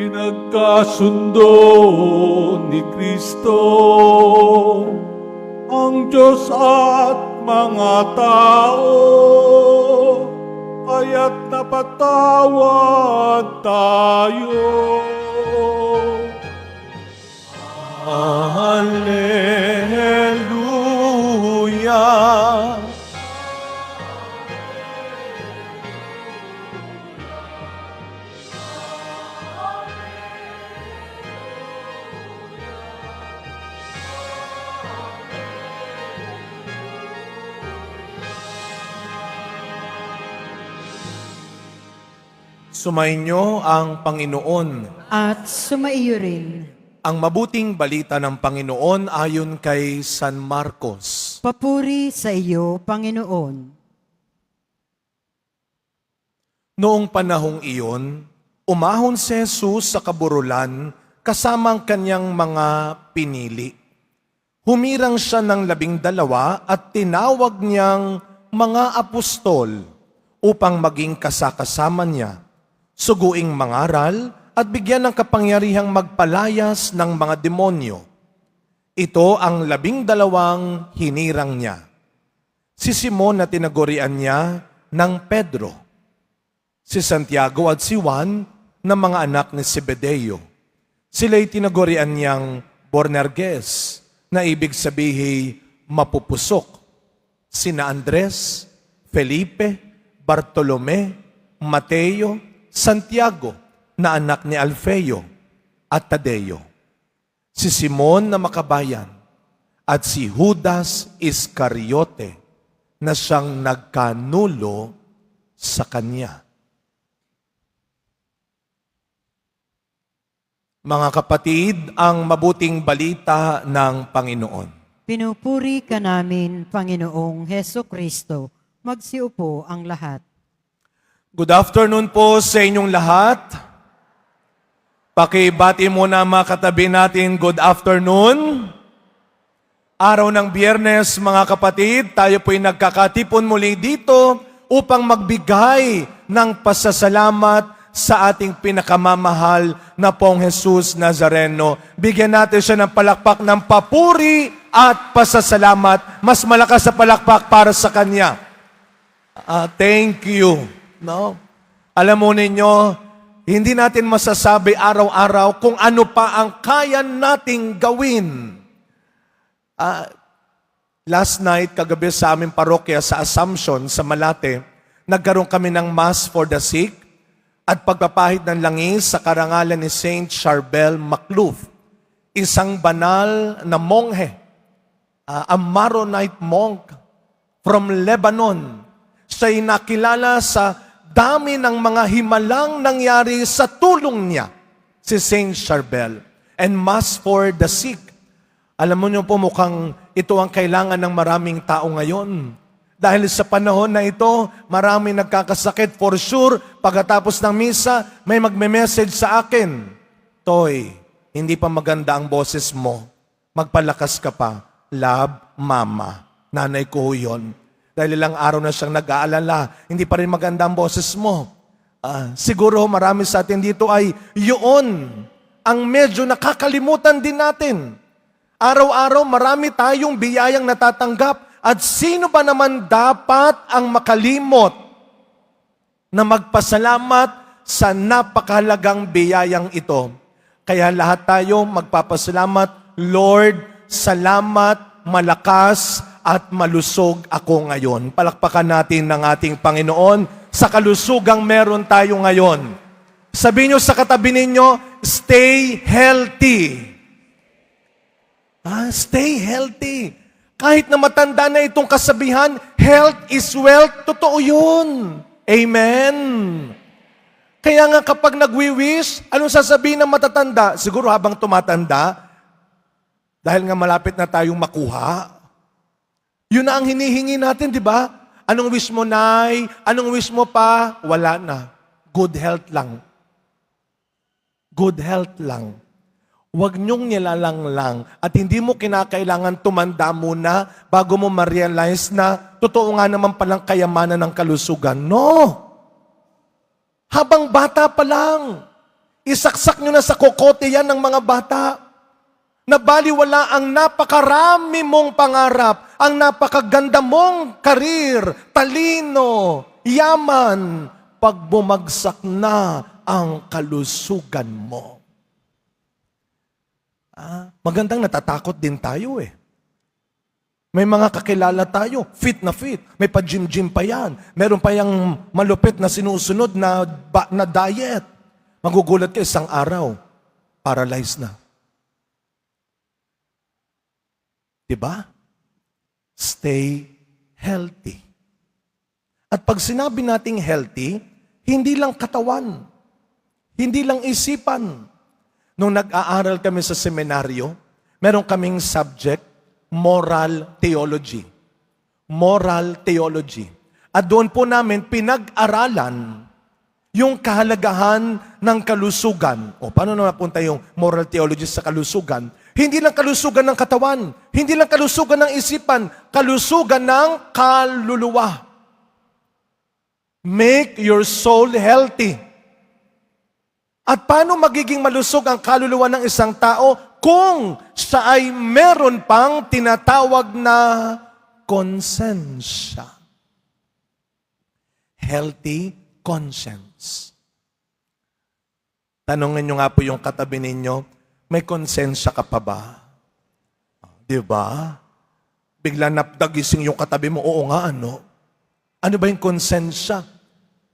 Pinagkasundo ni Kristo ang Diyos at mga tao, kaya't napatawad tayo. Hallelujah. Sumainyo ang Panginoon. At sumaiyo rin. Ang mabuting balita ng Panginoon ayon kay San Marcos. Papuri sa iyo, Panginoon. Noong panahong iyon, umahon si Jesus sa kaburulan kasama ang kanyang mga pinili. Humirang siya ng 12 at tinawag niyang mga apostol upang maging kasakasama niya, suguing mangaral at bigyan ng kapangyarihang magpalayas ng mga demonyo. Ito ang 12 hinirang niya. Si Simon na tinagurian niya ng Pedro, si Santiago at si Juan na mga anak ni Zebedeo. Sila'y tinagurian niyang Boanerges, na ibig sabihin mapupusok. Sina Andres, Felipe, Bartolome, Mateo, Santiago na anak ni Alfeo at Tadeo, si Simon na makabayan at si Judas Iscariote na siyang nagkanulo sa kanya. Mga kapatid, ang mabuting balita ng Panginoon. Pinupuri ka namin, Panginoong Heso Kristo. Magsiupo ang lahat. Good afternoon po sa inyong lahat. Pakibati muna mga katabi natin, good afternoon. Araw ng Biyernes, mga kapatid, tayo po'y nagkakatipon muli dito upang magbigay ng pasasalamat sa ating pinakamamahal na pong Jesus Nazareno. Bigyan natin siya ng palakpak ng papuri at pasasalamat. Mas malakas sa palakpak para sa Kanya. Thank you. No? Alam mo ninyo, hindi natin masasabi araw-araw kung ano pa ang kaya nating gawin. Last night, kagabi sa aming parokya sa Assumption, sa Malate, nagkaroon kami ng Mass for the Sick at pagpapahid ng langis sa karangalan ni Saint Charbel Makhlouf, isang banal na monghe, a Maronite monk from Lebanon. Siya'y nakilala sa dami ng mga himalang nangyari sa tulong niya, si Saint Charbel. And Mass for the Sick. Alam mo niyo po, mukhang ito ang kailangan ng maraming tao ngayon. Dahil sa panahon na ito, marami nagkakasakit. For sure, pagkatapos ng misa, may magme-message sa akin, Toy, hindi pa maganda ang boses mo. Magpalakas ka pa. Love, Mama. Nanay ko yun. Dahil ilang araw na siyang nag-aalala, hindi pa rin maganda ang boses mo. Siguro marami sa atin dito ay yun ang medyo nakakalimutan din natin. Araw-araw marami tayong biyayang natatanggap. At sino ba naman dapat ang makalimot na magpasalamat sa napakahalagang biyayang ito? Kaya lahat tayo magpapasalamat, Lord, salamat, malakas at malusog ako ngayon. Palakpakan natin ng ating Panginoon sa kalusugang meron tayo ngayon. Sabihin nyo sa katabi ninyo, stay healthy. Stay healthy. Kahit na matanda na itong kasabihan, health is wealth, totoo yun. Amen. Kaya nga kapag nagwi-wish, anong sasabihin ng matatanda? Siguro habang tumatanda, dahil nga malapit na tayong makuha, yun na ang hinihingi natin, di ba? Anong wish mo, Nay? Anong wish mo pa? Wala na. Good health lang. Good health lang. Huwag niyong nilalang lang at hindi mo kinakailangan tumanda muna bago mo ma-realize na totoo nga naman palang kayamanan ng kalusugan. No! Habang bata pa lang, Isaksak nyo na sa kokote yan ng mga bata. Nabaliwala ang napakarami mong pangarap, ang napakaganda mong karir, talino, yaman, pag bumagsak na ang kalusugan mo. Magandang natatakot din tayo eh. May mga kakilala tayo, fit na fit. May pa-gym-gym pa yan. Meron pa yung malupit na sinusunod na diet. Magugulat ka isang araw, paralyzed na. Diba? Stay healthy. At pag sinabi nating healthy, hindi lang katawan, hindi lang isipan. Nung nag-aaral kami sa seminaryo, meron kaming subject, moral theology. Moral theology. At doon po namin pinag-aralan yung kahalagahan ng kalusugan. O paano na napunta yung moral theology sa kalusugan? Hindi lang kalusugan ng katawan, hindi lang kalusugan ng isipan, kalusugan ng kaluluwa. Make your soul healthy. At paano magiging malusog ang kaluluwa ng isang tao kung siya ay meron pang tinatawag na konsensya? Healthy conscience. Tanungin nyo nga po yung katabi ninyo, may konsensya ka pa ba? Di ba? Bigla napdagising yung katabi mo, oo nga, ano? Ano ba yung konsensya?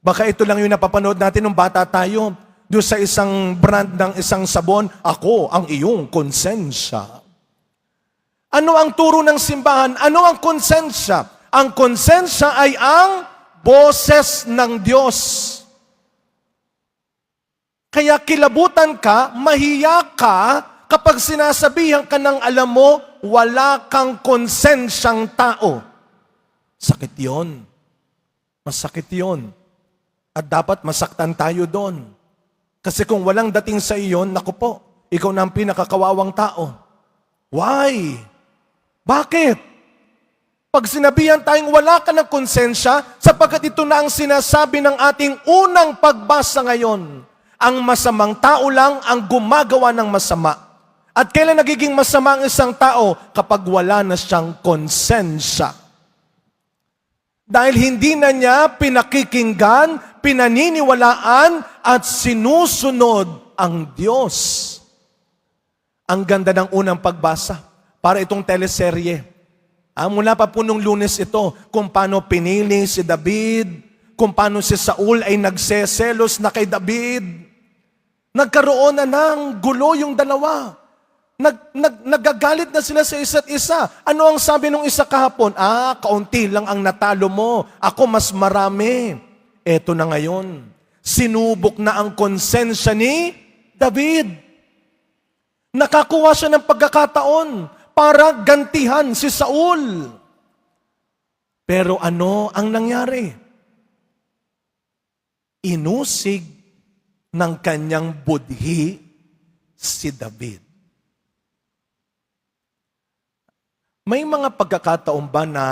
Baka ito lang yung napapanood natin nung bata tayo. Doon sa isang brand ng isang sabon, ako ang iyong konsensya. Ano ang turo ng simbahan? Ano ang konsensya? Ang konsensya ay ang boses ng Diyos. Kaya kilabutan ka, mahiya ka, kapag sinasabihan ka ng alam mo, wala kang konsensyang tao. Sakit yon. Masakit yon. At dapat masaktan tayo doon. Kasi kung walang dating sa iyon, naku po, ikaw na ang pinakakawawang tao. Why? Bakit? Pag sinabihan tayong wala ka ng konsensya, sapagkat ito na ang sinasabi ng ating unang pagbasa ngayon. Ang masamang tao lang ang gumagawa ng masama. At kailan nagiging masama ang isang tao? Kapag wala na siyang konsensya. Dahil hindi na niya pinakikinggan, pinaniniwalaan, at sinusunod ang Diyos. Ang ganda ng unang pagbasa. Para itong teleserye. Mula pa po nung Lunes ito, kung paano pinili si David, kung paano si Saul ay nagseselos na kay David. Nagkaroon na ng gulo yung dalawa. Nagagalit na sila sa isa't isa. Ano ang sabi nung isa kahapon? Kaunti lang ang natalo mo. Ako mas marami. Eto na ngayon. Sinubok na ang konsensya ni David. Nakakuha siya ng pagkakataon para gantihan si Saul. Pero ano ang nangyari? Inusig ng kanyang budhi si David. May mga pagkakataon ba na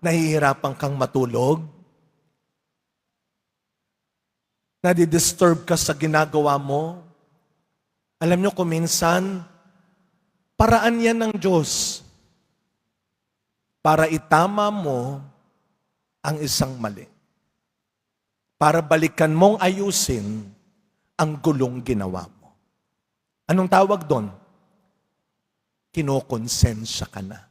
nahihirapan kang matulog? Nadi-disturb ka sa ginagawa mo? Alam nyo kung minsan, paraan yan ng Diyos para itama mo ang isang mali. Para balikan mong ayusin ang gulong ginawa mo. Anong tawag doon? Kinokonsensya ka na.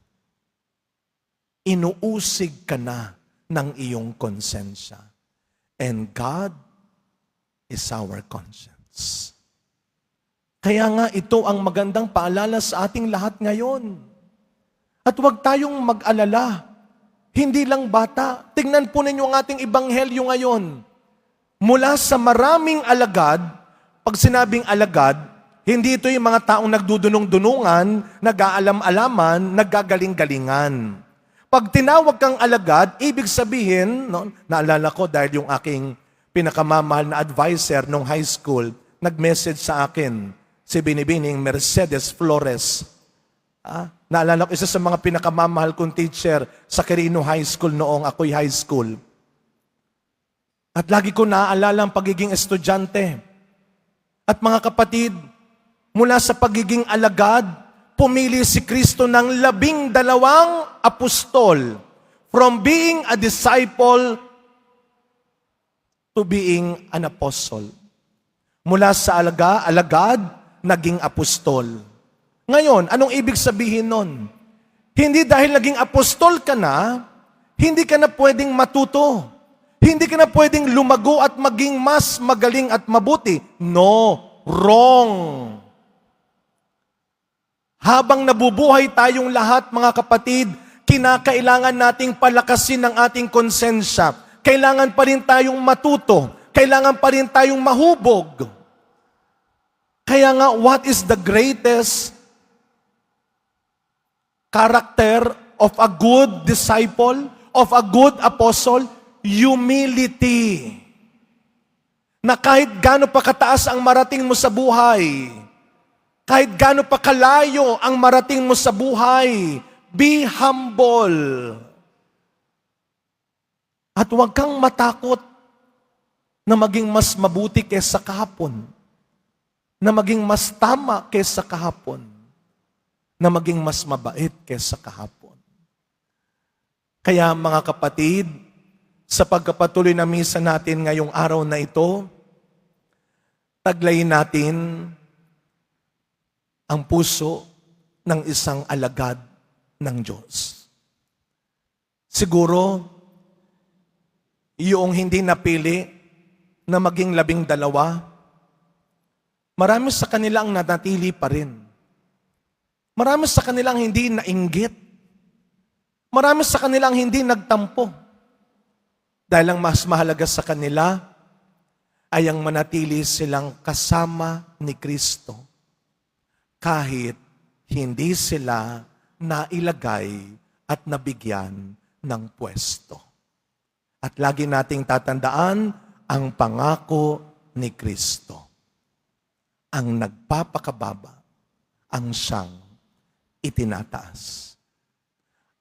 Inuusig ka na ng iyong konsensya. And God is our conscience. Kaya nga ito ang magandang paalala sa ating lahat ngayon. At huwag tayong mag-alala. Hindi lang bata. Tingnan po ninyo ang ating ebanghelyo ngayon. Mula sa maraming alagad, pag sinabing alagad, hindi ito yung mga taong nagdudunong-dunungan, nag-aalam-alaman, naggagaling-galingan. Pag tinawag kang alagad, ibig sabihin, naalala ko dahil yung aking pinakamamahal na advisor nung high school, nag-message sa akin, si Binibining Mercedes Flores. Naalala ko, isa sa mga pinakamamahal kong teacher sa Quirino High School noong ako'y high school. At lagi ko naaalala ang pagiging estudyante. At mga kapatid, mula sa pagiging alagad, pumili si Kristo ng 12 apostol from being a disciple to being an apostle. Mula sa alagad, naging apostol. Ngayon, anong ibig sabihin nun? Hindi dahil naging apostol ka na, hindi ka na pwedeng matuto. Hindi ka na pwedeng lumago at maging mas magaling at mabuti. No, wrong. Habang nabubuhay tayong lahat, mga kapatid, kinakailangan nating palakasin ang ating konsensya. Kailangan pa rin tayong matuto. Kailangan pa rin tayong mahubog. Kaya nga, what is the greatest character of a good disciple, of a good apostle? Humility. Na kahit gaano pa kataas ang marating mo sa buhay, kahit gaano pa kalayo ang marating mo sa buhay, be humble. At huwag kang matakot na maging mas mabuti kaysa kahapon, na maging mas tama kaysa kahapon, na maging mas mabait kaysa kahapon. Kaya mga kapatid, sa pagkapatuloy na misa natin ngayong araw na ito, taglayin natin ang puso ng isang alagad ng Diyos. Siguro, yung hindi napili na maging 12, marami sa kanilang nanatili pa rin. Marami sa kanilang hindi nainggit. Marami sa kanilang hindi nagtampo. Dahil ang mas mahalaga sa kanila ay ang manatili silang kasama ni Kristo kahit hindi sila nailagay at nabigyan ng pwesto. At lagi nating tatandaan ang pangako ni Kristo. Ang nagpapakababa ang siyang itinataas.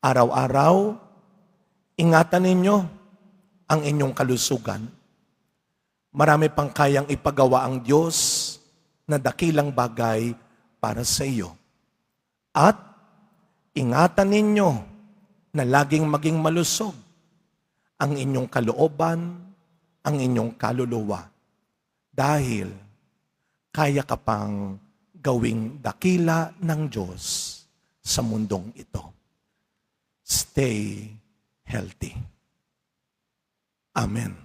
Araw-araw, ingatan ninyo ang inyong kalusugan. Marami pang kayang ipagawa ang Diyos na dakilang bagay para sa iyo. At ingatan ninyo na laging maging malusog ang inyong kalooban, ang inyong kaluluwa. Dahil kaya ka pang gawing dakila ng Diyos sa mundong ito. Stay healthy. Amen.